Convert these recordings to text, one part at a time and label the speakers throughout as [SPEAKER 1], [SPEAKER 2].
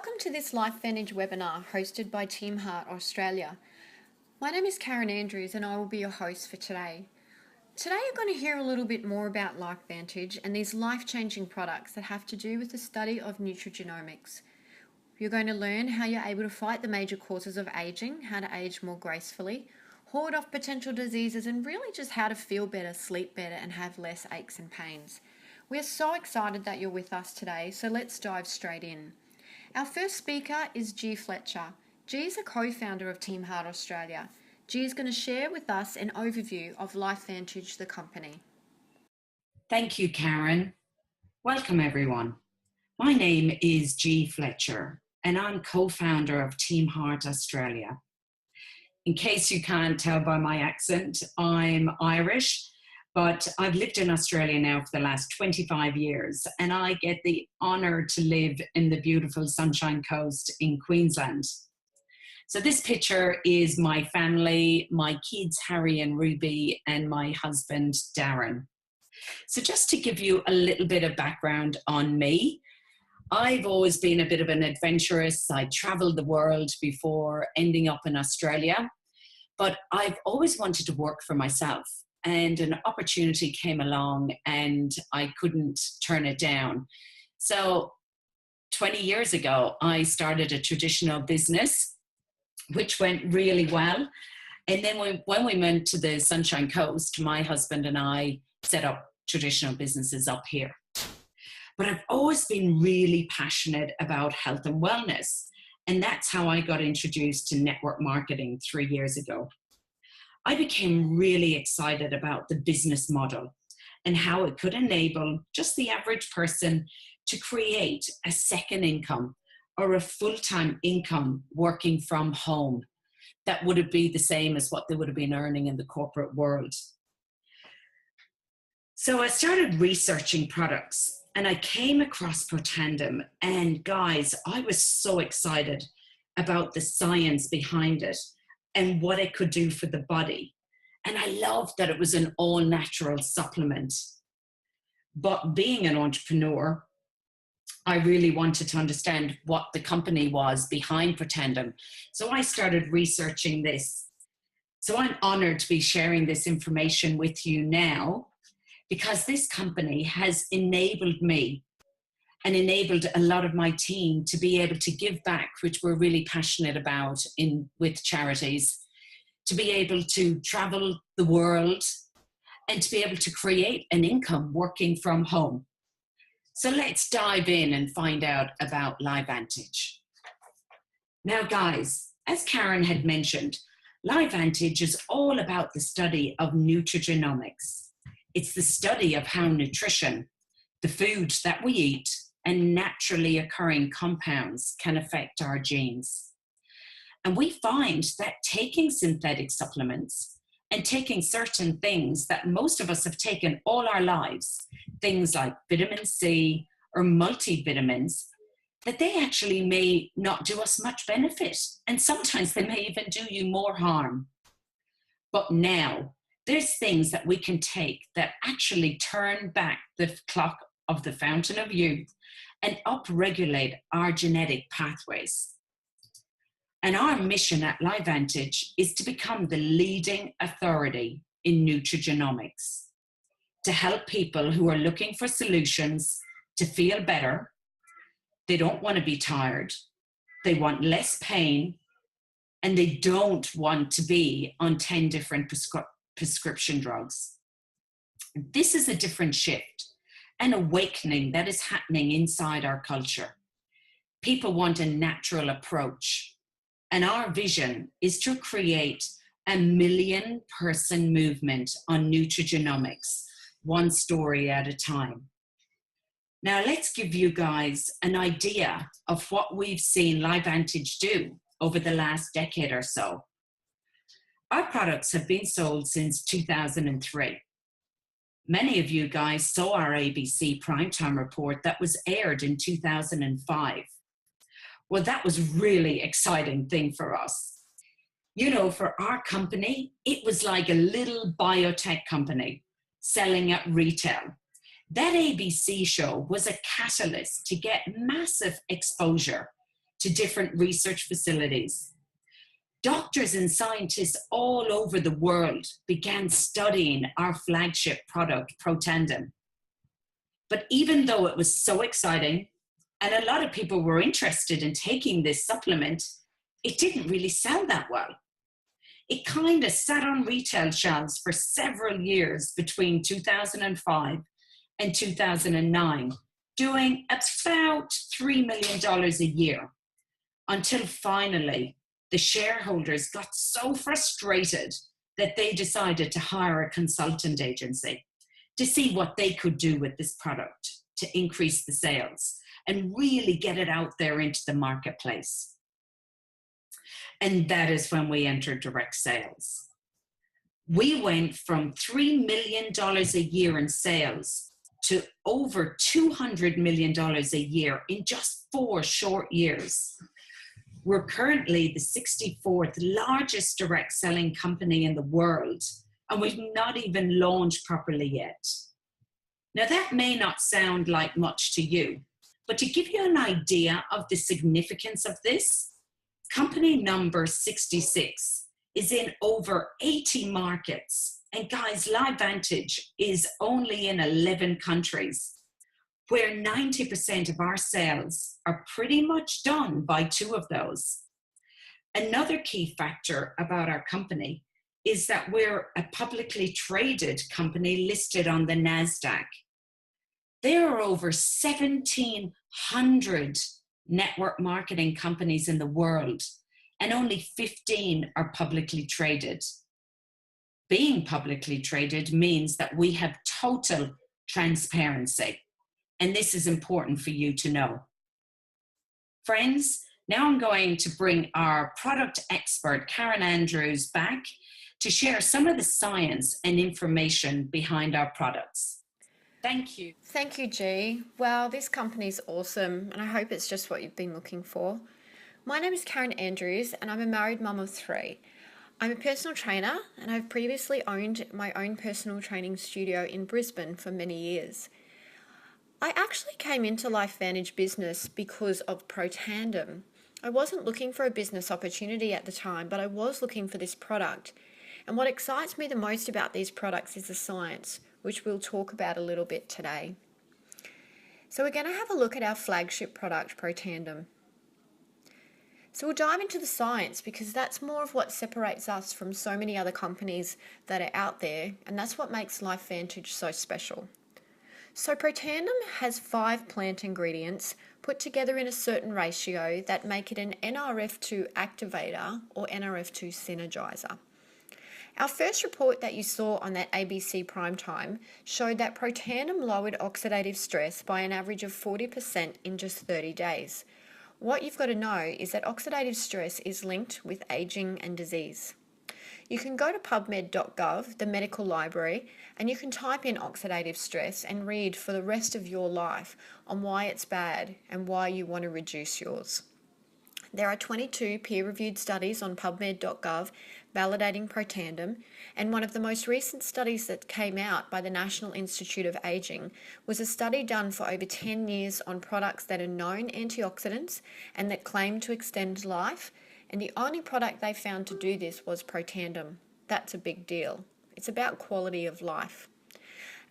[SPEAKER 1] Welcome to this LifeVantage webinar hosted by Team Heart Australia. My name is Karen Andrews and I will be your host for today. Today you're going to hear a little bit more about LifeVantage and these life-changing products that have to do with the study of nutrigenomics. You're going to learn how you're able to fight the major causes of aging, how to age more gracefully, ward off potential diseases, and really just how to feel better, sleep better, and have less aches and pains. We're so excited that you're with us today, so let's dive straight in. Our first speaker is G Fletcher. G is a co-founder of Team Heart Australia. G is going to share with us an overview of LifeVantage, the company.
[SPEAKER 2] Thank you, Karen. Welcome, everyone. My name is G Fletcher, and I'm co-founder of Team Heart Australia. In case you can't tell by my accent, I'm Irish, but I've lived in Australia now for the last 25 years, and I get the honour to live in the beautiful Sunshine Coast in Queensland. So this picture is my family, my kids, Harry and Ruby, and my husband, Darren. So just to give you a little bit of background on me, I've always been a bit of an adventurous. I travelled the world before ending up in Australia, but I've always wanted to work for myself. And an opportunity came along and I couldn't turn it down. So 20 years ago, I started a traditional business, which went really well. And then when we went to the Sunshine Coast, my husband and I set up traditional businesses up here. But I've always been really passionate about health and wellness. And that's how I got introduced to network marketing 3 years ago. I became really excited about the business model and how it could enable just the average person to create a second income or a full-time income working from home that would be the same as what they would have been earning in the corporate world. So I started researching products and I came across Protandim, and guys, I was so excited about the science behind it and what it could do for the body. And I loved that it was an all-natural supplement. But being an entrepreneur, I really wanted to understand what the company was behind Protandim. So I started researching this. So I'm honored to be sharing this information with you now because this company has enabled me and enabled a lot of my team to be able to give back, which we're really passionate about with charities, to be able to travel the world and to be able to create an income working from home. So let's dive in and find out about LifeVantage. Now guys, as Karen had mentioned, LifeVantage is all about the study of nutrigenomics. It's the study of how nutrition, the food that we eat, and naturally occurring compounds can affect our genes. And we find that taking synthetic supplements and taking certain things that most of us have taken all our lives, things like vitamin C or multivitamins, that they actually may not do us much benefit. And sometimes they may even do you more harm. But now there's things that we can take that actually turn back the clock of the fountain of youth and upregulate our genetic pathways. And our mission at LifeVantage is to become the leading authority in nutrigenomics, to help people who are looking for solutions to feel better. They don't want to be tired. They want less pain. And they don't want to be on 10 different prescription drugs. This is a different shift, an awakening that is happening inside our culture. People want a natural approach. And our vision is to create a 1 million person movement on nutrigenomics, one story at a time. Now let's give you guys an idea of what we've seen LifeVantage do over the last decade or so. Our products have been sold since 2003. Many of you guys saw our ABC primetime report that was aired in 2005. Well, that was really exciting thing for us. You know, for our company, it was like a little biotech company selling at retail. That ABC show was a catalyst to get massive exposure to different research facilities. Doctors and scientists all over the world began studying our flagship product, Protandim. But even though it was so exciting, and a lot of people were interested in taking this supplement, it didn't really sell that well. It kind of sat on retail shelves for several years between 2005 and 2009, doing about $3 million a year, until finally the shareholders got so frustrated that they decided to hire a consultant agency to see what they could do with this product to increase the sales and really get it out there into the marketplace. And that is when we entered direct sales. We went from $3 million a year in sales to over $200 million a year in just 4 short years. We're currently the 64th largest direct selling company in the world, and we've not even launched properly yet. Now, that may not sound like much to you, but to give you an idea of the significance of this, company number 66 is in over 80 markets. And guys, LiveVantage is only in 11 countries, where 90% of our sales are pretty much done by 2 of those. Another key factor about our company is that we're a publicly traded company listed on the NASDAQ. There are over 1,700 network marketing companies in the world, and only 15 are publicly traded. Being publicly traded means that we have total transparency, and this is important for you to know. Friends, now I'm going to bring our product expert, Karen Andrews, back to share some of the science and information behind our products. Thank you.
[SPEAKER 1] Thank you, G. Well, this company is awesome, and I hope it's just what you've been looking for. My name is Karen Andrews, and I'm a married mum of 3. I'm a personal trainer, and I've previously owned my own personal training studio in Brisbane for many years. I actually came into LifeVantage business because of Protandim. I wasn't looking for a business opportunity at the time, but I was looking for this product. And what excites me the most about these products is the science, which we'll talk about a little bit today. So we're going to have a look at our flagship product, Protandim. So we'll dive into the science because that's more of what separates us from so many other companies that are out there, and that's what makes LifeVantage so special. So Protandim has 5 plant ingredients put together in a certain ratio that make it an NRF2 activator or NRF2 synergizer. Our first report that you saw on that ABC Primetime showed that Protandim lowered oxidative stress by an average of 40% in just 30 days. What you've got to know is that oxidative stress is linked with aging and disease. You can go to pubmed.gov, the medical library, and you can type in oxidative stress and read for the rest of your life on why it's bad and why you want to reduce yours. There are 22 peer-reviewed studies on pubmed.gov validating Protandim, and one of the most recent studies that came out by the National Institute of Aging was a study done for over 10 years on products that are known antioxidants and that claim to extend life, and the only product they found to do this was Protandim. That's a big deal. It's about quality of life.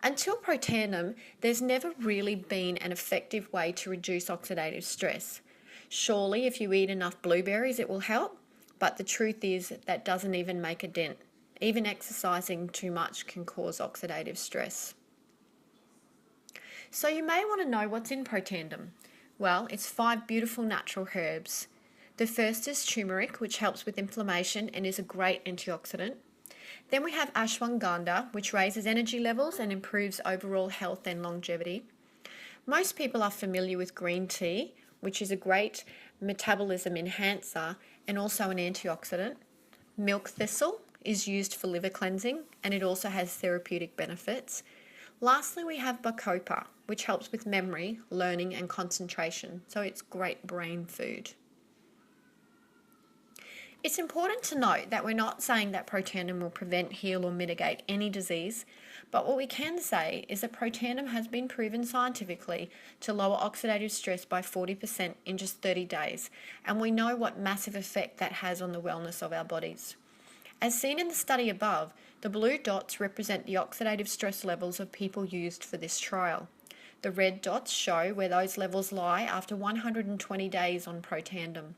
[SPEAKER 1] Until Protandim, there's never really been an effective way to reduce oxidative stress. Surely, if you eat enough blueberries, it will help, but the truth is that doesn't even make a dent. Even exercising too much can cause oxidative stress. So you may want to know what's in Protandim. Well, it's 5 beautiful natural herbs. The first is turmeric, which helps with inflammation and is a great antioxidant. Then we have ashwagandha, which raises energy levels and improves overall health and longevity. Most people are familiar with green tea, which is a great metabolism enhancer and also an antioxidant. Milk thistle is used for liver cleansing, and it also has therapeutic benefits. Lastly, we have bacopa, which helps with memory, learning and concentration, so it's great brain food. It's important to note that we're not saying that Protandim will prevent, heal, or mitigate any disease, but what we can say is that Protandim has been proven scientifically to lower oxidative stress by 40% in just 30 days, and we know what massive effect that has on the wellness of our bodies. As seen in the study above, the blue dots represent the oxidative stress levels of people used for this trial. The red dots show where those levels lie after 120 days on Protandim.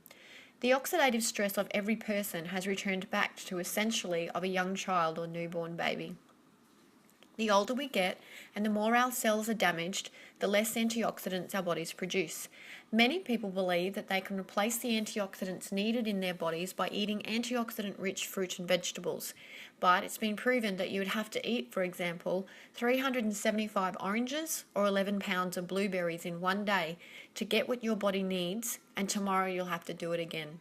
[SPEAKER 1] The oxidative stress of every person has returned back to essentially of a young child or newborn baby. The older we get and the more our cells are damaged, the less antioxidants our bodies produce. Many people believe that they can replace the antioxidants needed in their bodies by eating antioxidant-rich fruit and vegetables, but it's been proven that you would have to eat, for example, 375 oranges or 11 pounds of blueberries in one day to get what your body needs, and tomorrow you'll have to do it again.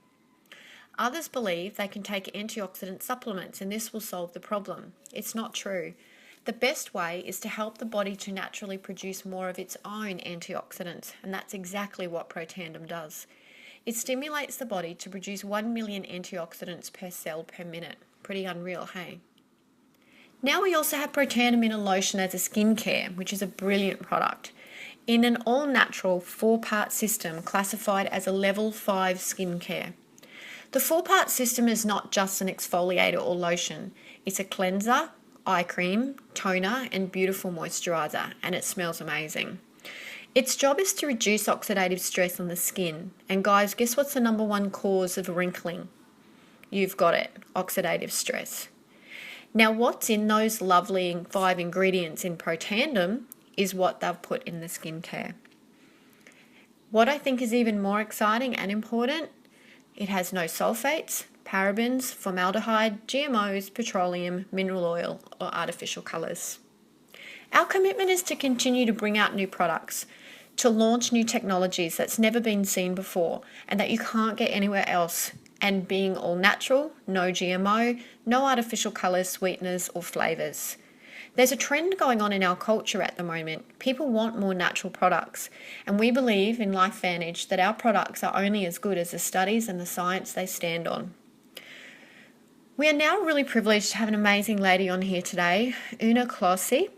[SPEAKER 1] Others believe they can take antioxidant supplements and this will solve the problem. It's not true. The best way is to help the body to naturally produce more of its own antioxidants, and that's exactly what Protandim does. It stimulates the body to produce 1 million antioxidants per cell per minute. Pretty unreal, hey? Now we also have Protandim in a lotion as a skincare, which is a brilliant product. In an all-natural 4-part system classified as a level 5 skincare. The 4-part system is not just an exfoliator or lotion. It's a cleanser, eye cream, toner, and beautiful moisturizer, and it smells amazing. Its job is to reduce oxidative stress on the skin. And guys, guess what's the number one cause of wrinkling? You've got it, oxidative stress. Now, what's in those lovely 5 ingredients in Protandim is what they've put in the skincare. What I think is even more exciting and important, it has no sulfates, parabens, formaldehyde, GMOs, petroleum, mineral oil, or artificial colours. Our commitment is to continue to bring out new products, to launch new technologies that's never been seen before and that you can't get anywhere else, and being all natural, no GMO, no artificial colours, sweeteners, or flavours. There's a trend going on in our culture at the moment. People want more natural products, and we believe in LifeVantage that our products are only as good as the studies and the science they stand on. We are now really privileged to have an amazing lady on here today. Una Clohessy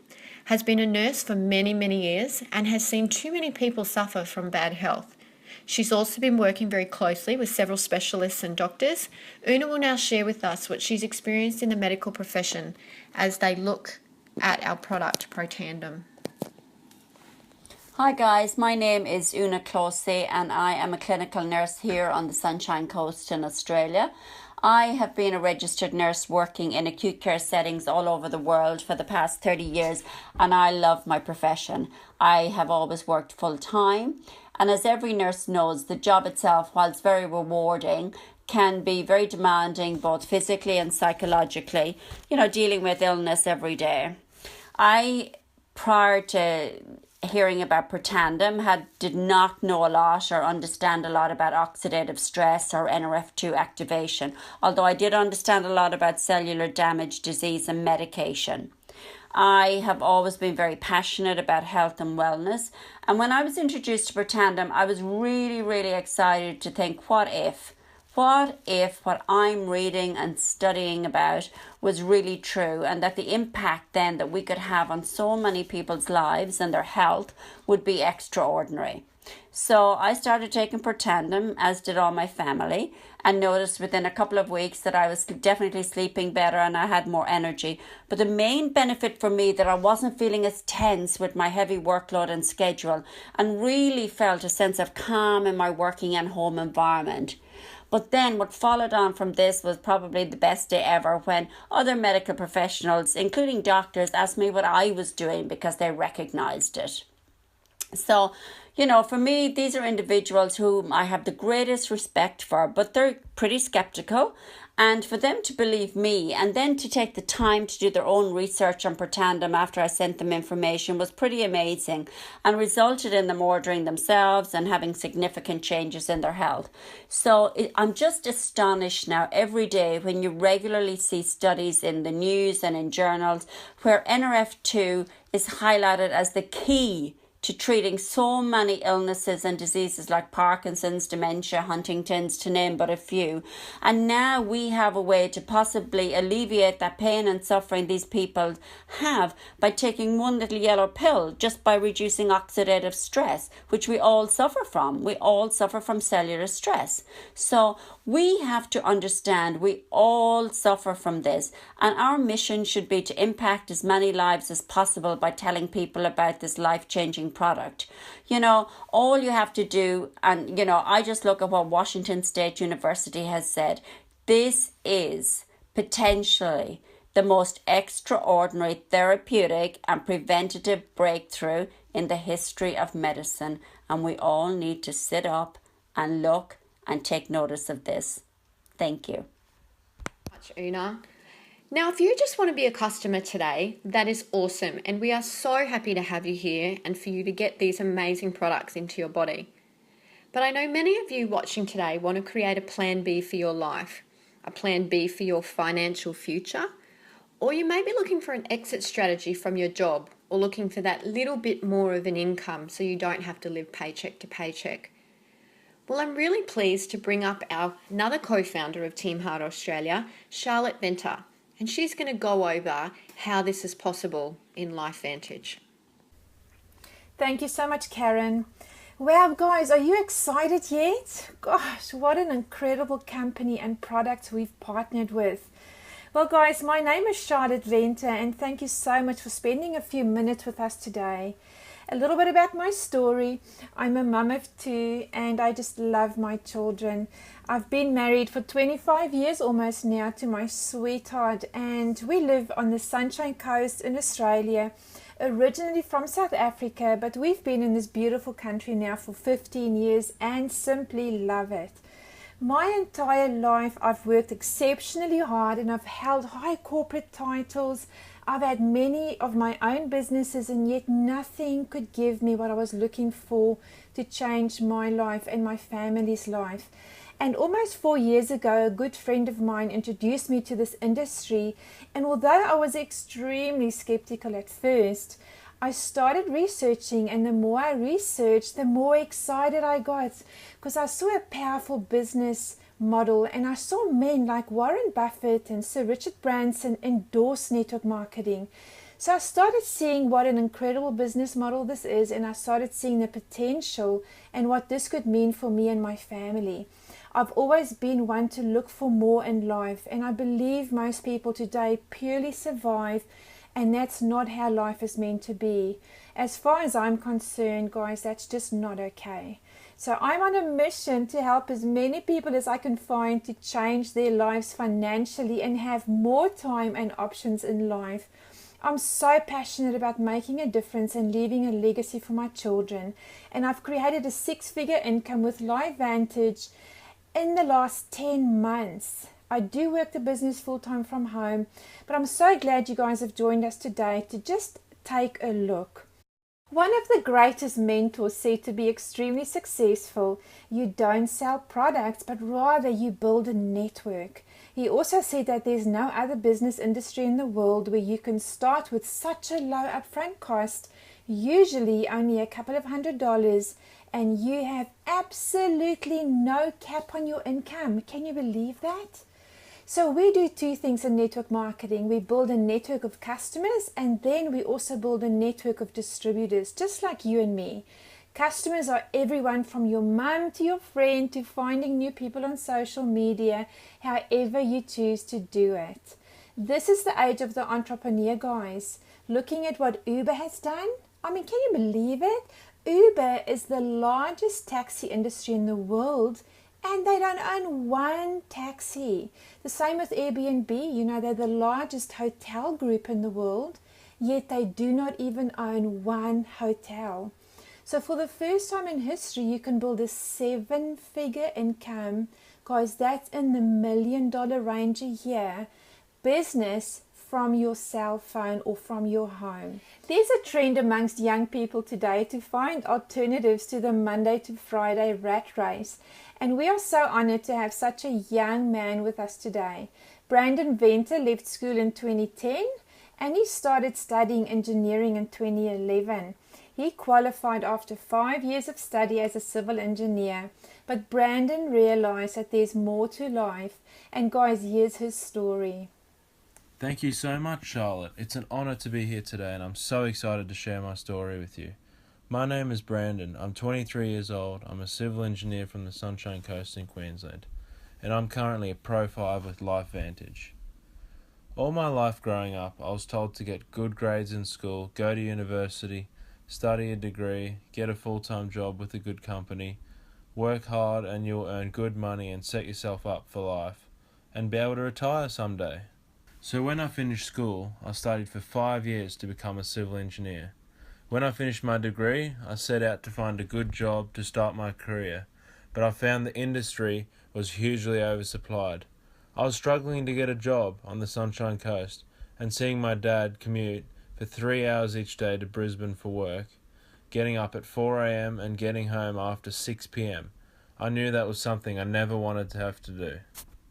[SPEAKER 1] has been a nurse for many, many years and has seen too many people suffer from bad health. She's also been working very closely with several specialists and doctors. Una will now share with us what she's experienced in the medical profession as they look at our product, Protandim.
[SPEAKER 3] Hi guys, my name is Una Clohessy and I am a clinical nurse here on the Sunshine Coast in Australia. I have been a registered nurse working in acute care settings all over the world for the past 30 years and I love my profession. I have always worked full time, and as every nurse knows, the job itself, while it's very rewarding, can be very demanding both physically and psychologically, dealing with illness every day. Prior to hearing about Protandim, did not know a lot or understand a lot about oxidative stress or NRF2 activation, although I did understand a lot about cellular damage, disease and medication. I have always been very passionate about health and wellness, and when I was introduced to Protandim, I was really, really excited to think, what if what I'm reading and studying about was really true, and that the impact then that we could have on so many people's lives and their health would be extraordinary. So I started taking Protandim, as did all my family, and noticed within a couple of weeks that I was definitely sleeping better and I had more energy. But the main benefit for me, that I wasn't feeling as tense with my heavy workload and schedule, and really felt a sense of calm in my working and home environment. But then what followed on from this was probably the best day ever, when other medical professionals, including doctors, asked me what I was doing because they recognized it. So, for me, these are individuals whom I have the greatest respect for, but they're pretty skeptical. And for them to believe me and then to take the time to do their own research on Protandim after I sent them information was pretty amazing, and resulted in them ordering themselves and having significant changes in their health. So I'm just astonished now every day when you regularly see studies in the news and in journals where NRF2 is highlighted as the key to treating so many illnesses and diseases like Parkinson's, dementia, Huntington's, to name but a few. And now we have a way to possibly alleviate that pain and suffering these people have by taking one little yellow pill, just by reducing oxidative stress, which we all suffer from. We all suffer from cellular stress. So we have to understand we all suffer from this, and our mission should be to impact as many lives as possible by telling people about this life-changing product. All you have to do, and I just look at what Washington State University has said. This is potentially the most extraordinary therapeutic and preventative breakthrough in the history of medicine, and we all need to sit up and look and take notice of this. Thank you.
[SPEAKER 1] Much, Una. Now, if you just want to be a customer today, that is awesome, and we are so happy to have you here and for you to get these amazing products into your body. But I know many of you watching today want to create a plan B for your life, a plan B for your financial future, or you may be looking for an exit strategy from your job, or looking for that little bit more of an income so you don't have to live paycheck to paycheck. Well, I'm really pleased to bring up another co-founder of Team Heart Australia, Charlotte Venter, and she's going to go over how this is possible in LifeVantage.
[SPEAKER 4] Thank you so much, Karen. Wow, guys, are you excited yet? Gosh, what an incredible company and product we've partnered with. Well, guys, my name is Charlotte Venter, and thank you so much for spending a few minutes with us today. A little bit about my story. I'm a mum of two, and I just love my children. I've been married for 25 years almost now to my sweetheart, and we live on the Sunshine Coast in Australia, originally from South Africa, but we've been in this beautiful country now for 15 years and simply love it. My entire life I've worked exceptionally hard, and I've held high corporate titles. I've had many of my own businesses, and yet nothing could give me what I was looking for to change my life and my family's life. And almost 4 years ago, a good friend of mine introduced me to this industry, and although I was extremely skeptical at first, I started researching, and the more I researched, the more excited I got, because I saw a powerful business model, and I saw men like Warren Buffett and Sir Richard Branson endorse network marketing. So I started seeing what an incredible business model this is, and I started seeing the potential and what this could mean for me and my family. I've always been one to look for more in life, and I believe most people today purely survive, and that's not how life is meant to be. As far as I'm concerned, guys, that's just not okay. So I'm on a mission to help as many people as I can find to change their lives financially and have more time and options in life. I'm so passionate about making a difference and leaving a legacy for my children. And I've created a 6-figure income with LifeVantage in the last 10 months. I do work the business full-time from home, but I'm so glad you guys have joined us today to just take a look. One of the greatest mentors said to be extremely successful, you don't sell products, but rather you build a network. He also said that there's no other business industry in the world where you can start with such a low upfront cost, usually only a couple of $100, and you have absolutely no cap on your income. Can you believe that? So we do two things in network marketing. We build a network of customers, and then we also build a network of distributors, just like you and me. Customers are everyone from your mum to your friend to finding new people on social media, however you choose to do it. This is the age of the entrepreneur, guys. Looking at what Uber has done, I mean, can you believe it? Uber is the largest taxi industry in the world, and they don't own one taxi. The same with Airbnb. You know, they're the largest hotel group in the world, yet they do not even own one hotel. So for the first time in history, you can build a 7-figure income. Guys, that's in the $1 million range a year. Business from your cell phone or from your home. There's a trend amongst young people today to find alternatives to the Monday to Friday rat race. And we are so honored to have such a young man with us today. Brandon Venter left school in 2010 and he started studying engineering in 2011. He qualified after 5 years of study as a civil engineer, but Brandon realized that there's more to life. And guys, here's his story.
[SPEAKER 5] Thank you so much, Charlotte. It's an honour to be here today, and I'm so excited to share my story with you. My name is Brandon. I'm 23 years old. I'm a civil engineer from the Sunshine Coast in Queensland, and I'm currently a Pro 5 with LifeVantage. All my life growing up, I was told to get good grades in school, go to university, study a degree, get a full-time job with a good company, work hard and you'll earn good money and set yourself up for life, and be able to retire someday. So when I finished school, I studied for 5 years to become a civil engineer. When I finished my degree, I set out to find a good job to start my career, but I found the industry was hugely oversupplied. I was struggling to get a job on the Sunshine Coast, and seeing my dad commute for 3 hours each day to Brisbane for work, getting up at 4 a.m. and getting home after 6 p.m. I knew that was something I never wanted to have to do.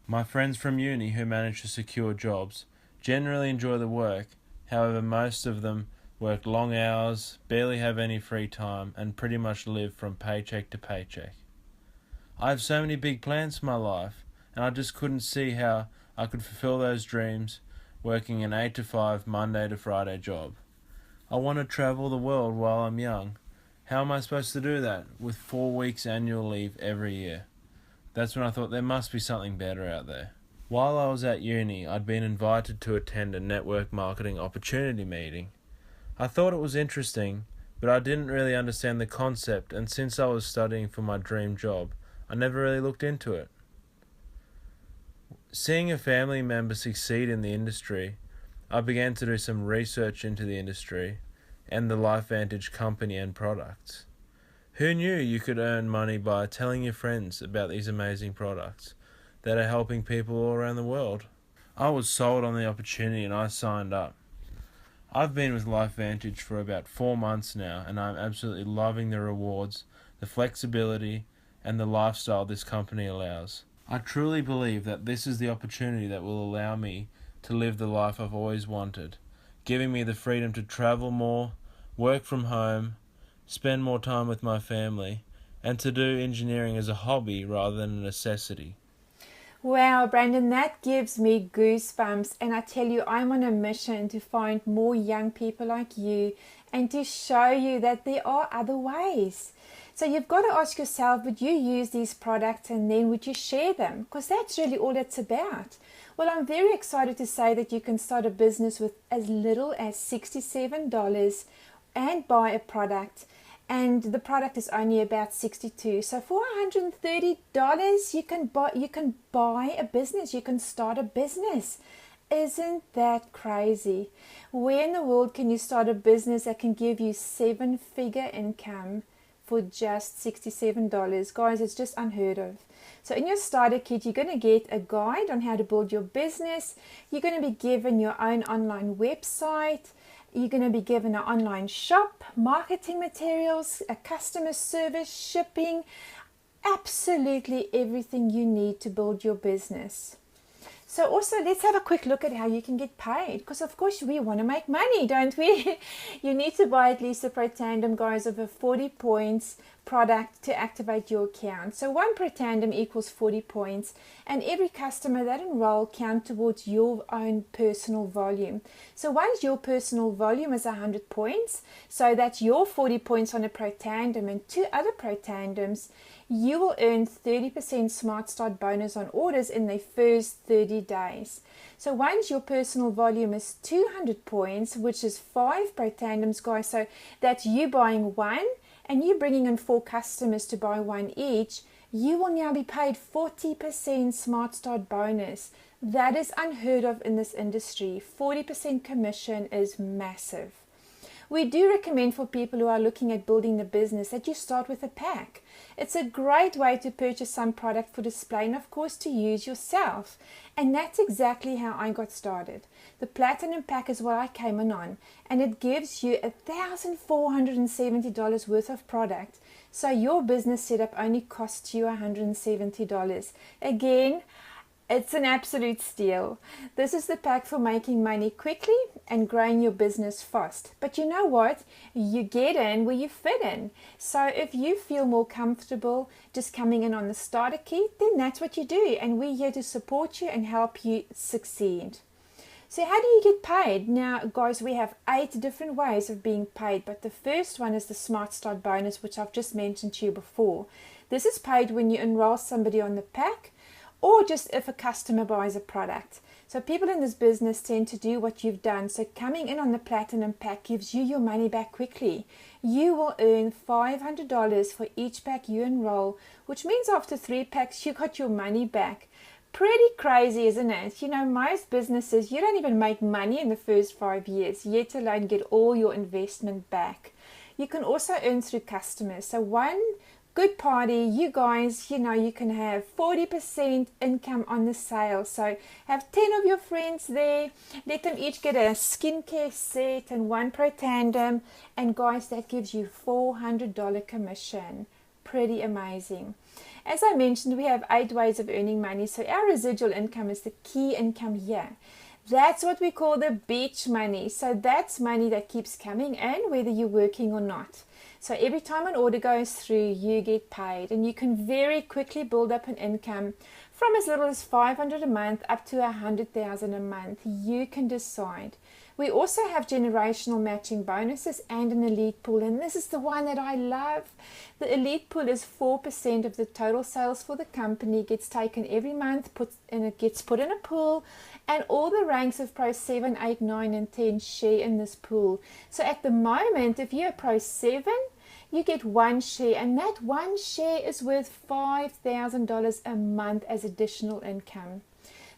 [SPEAKER 5] My friends from uni who managed to secure jobs generally enjoy the work, however most of them work long hours, barely have any free time, and pretty much live from paycheck to paycheck. I have so many big plans for my life, and I just couldn't see how I could fulfill those dreams working an 8 to 5 Monday to Friday job. I want to travel the world while I'm young. How am I supposed to do that with 4 weeks annual leave every year? That's when I thought there must be something better out there. While I was at uni, I'd been invited to attend a network marketing opportunity meeting. I thought it was interesting, but I didn't really understand the concept, and since I was studying for my dream job, I never really looked into it. Seeing a family member succeed in the industry, I began to do some research into the industry and the LifeVantage company and products. Who knew you could earn money by telling your friends about these amazing products that are helping people all around the world? I was sold on the opportunity and I signed up. I've been with LifeVantage for about 4 months now, and I'm absolutely loving the rewards, the flexibility, and the lifestyle this company allows. I truly believe that this is the opportunity that will allow me to live the life I've always wanted, giving me the freedom to travel more, work from home, spend more time with my family, and to do engineering as a hobby rather than a necessity.
[SPEAKER 4] Wow, Brandon, that gives me goosebumps. And I tell you, I'm on a mission to find more young people like you and to show you that there are other ways. So you've got to ask yourself, would you use these products and then would you share them? Because that's really all it's about. Well, I'm very excited to say that you can start a business with as little as $67 and buy a product, and the product is only about $62. So for $130 you can buy a business, you can start a business. Isn't that crazy? Where in the world can you start a business that can give you 7-figure income for just $67? Guys, it's just unheard of. So in your starter kit, you're going to get a guide on how to build your business. You're going to be given your own online website. You're going to be given an online shop, marketing materials, a customer service, shipping, absolutely everything you need to build your business. So also, let's have a quick look at how you can get paid, because of course we want to make money, don't we? You need to buy at least a ProTandem, guys, of a 40 points product to activate your account. So one ProTandem equals 40 points, and every customer that enroll count towards your own personal volume. So once your personal volume is 100 points, so that's your 40 points on a ProTandem and 2 other ProTandems, you will earn 30% Smart Start bonus on orders in the first 30 days. So once your personal volume is 200 points, which is 5 ProTandems, guys, so that's you buying one and you bringing in 4 customers to buy one each, you will now be paid 40% Smart Start bonus. That is unheard of in this industry. 40% commission is massive. We do recommend for people who are looking at building a business that you start with a pack. It's a great way to purchase some product for display and of course to use yourself. And that's exactly how I got started. The Platinum Pack is what I came in on, and it gives you $1,470 worth of product. So your business setup only costs you $170. Again, It's an absolute steal. This is the pack for making money quickly and growing your business fast. But you know what? You get in where you fit in. So if you feel more comfortable just coming in on the starter kit, then that's what you do. And we're here to support you and help you succeed. So how do you get paid? Now, guys, we have 8 different ways of being paid, but the first one is the Smart Start bonus, which I've just mentioned to you before. This is paid when you enroll somebody on the pack, or just if a customer buys a product. So people in this business tend to do what you've done. So coming in on the Platinum pack gives you your money back quickly. You will earn $500 for each pack you enroll, which means after 3 packs you got your money back. Pretty crazy, isn't it? You know, most businesses, you don't even make money in the first 5 years, yet alone get all your investment back. You can also earn through customers. So one good party, you guys, you know, you can have 40% income on the sale. So have 10 of your friends there, let them each get a skincare set and 1 Protandim, and guys, that gives you $400 commission. Pretty amazing. As I mentioned, we have 8 ways of earning money. So our residual income is the key income here. That's what we call the beach money. So that's money that keeps coming in whether you're working or not. So every time an order goes through, you get paid, and you can very quickly build up an income from as little as $500 a month up to $100,000 a month. You can decide. We also have generational matching bonuses and an elite pool, and this is the one that I love. The elite pool is 4% of the total sales for the company, gets taken every month, and it gets put in a pool, and all the ranks of Pro 7, 8, 9, and 10 share in this pool. So at the moment, if you're a Pro 7, you get 1 share, and that 1 share is worth $5,000 a month as additional income.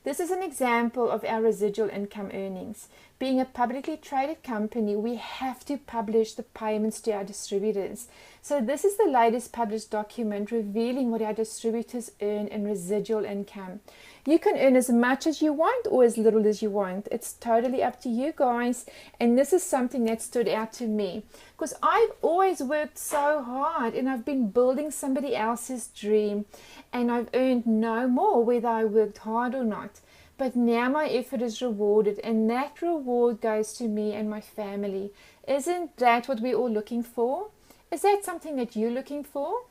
[SPEAKER 4] This is an example of our residual income earnings. Being a publicly traded company, we have to publish the payments to our distributors. So this is the latest published document revealing what our distributors earn in residual income. You can earn as much as you want or as little as you want. It's totally up to you guys. And this is something that stood out to me because I've always worked so hard and I've been building somebody else's dream, and I've earned no more whether I worked hard or not. But now my effort is rewarded, and that reward goes to me and my family. Isn't that what we're all looking for? Is that something that you're looking for?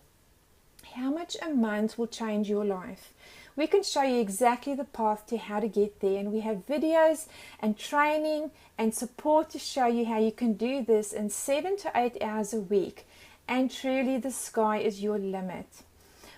[SPEAKER 4] How much a month will change your life? We can show you exactly the path to how to get there, and we have videos and training and support to show you how you can do this in 7 to 8 hours a week. And truly, the sky is your limit.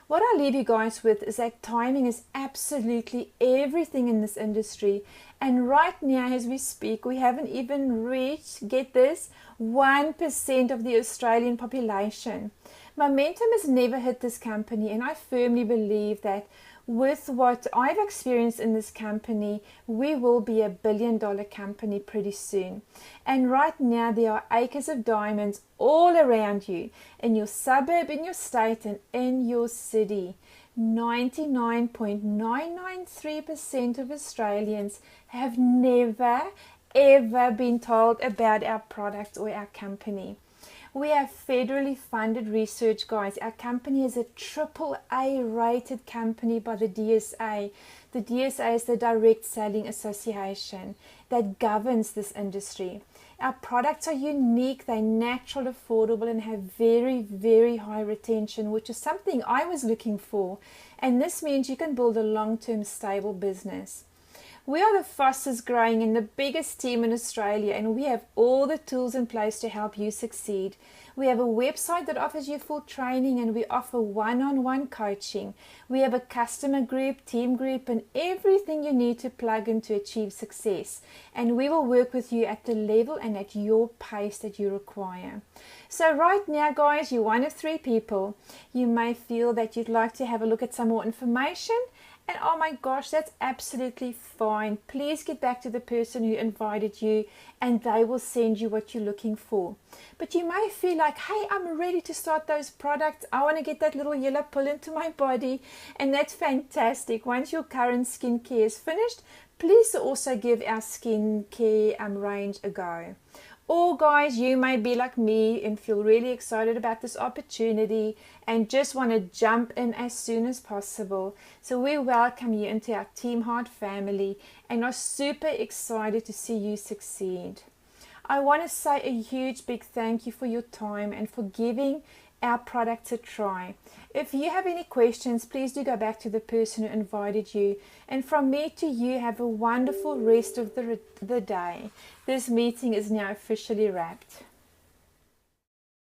[SPEAKER 4] What I'll leave you guys with is that timing is absolutely everything in this industry. And right now, as we speak, we haven't even reached, get this, 1% of the Australian population. Momentum has never hit this company, and I firmly believe that with what I've experienced in this company, we will be a billion-dollar company pretty soon. And right now, there are acres of diamonds all around you, in your suburb, in your state, and in your city. 99.993% of Australians have never, ever been told about our product or our company. We have federally funded research, guys. Our company is a AAA rated company by the DSA. The DSA is the Direct Selling Association that governs this industry. Our products are unique, they're natural, affordable, and have very, very high retention, which is something I was looking for. And this means you can build a long-term stable business. We are the fastest growing and the biggest team in Australia, and we have all the tools in place to help you succeed. We have a website that offers you full training, and we offer one-on-one coaching. We have a customer group, team group, and everything you need to plug in to achieve success. And we will work with you at the level and at your pace that you require. So right now, guys, you're one of 3 people. You may feel that you'd like to have a look at some more information. And oh my gosh, that's absolutely fine. Please get back to the person who invited you, and they will send you what you're looking for. But you may feel like, hey, I'm ready to start those products. I want to get that little yellow pill into my body. And that's fantastic. Once your current skincare is finished, please also give our skincare range a go. Or guys, you may be like me and feel really excited about this opportunity and just want to jump in as soon as possible. So we welcome you into our Team Heart family and are super excited to see you succeed. I want to say a huge big thank you for your time and for giving our product a try. If you have any questions, please do go back to the person who invited you. And from me to you, have a wonderful rest of the day. This meeting is now officially wrapped.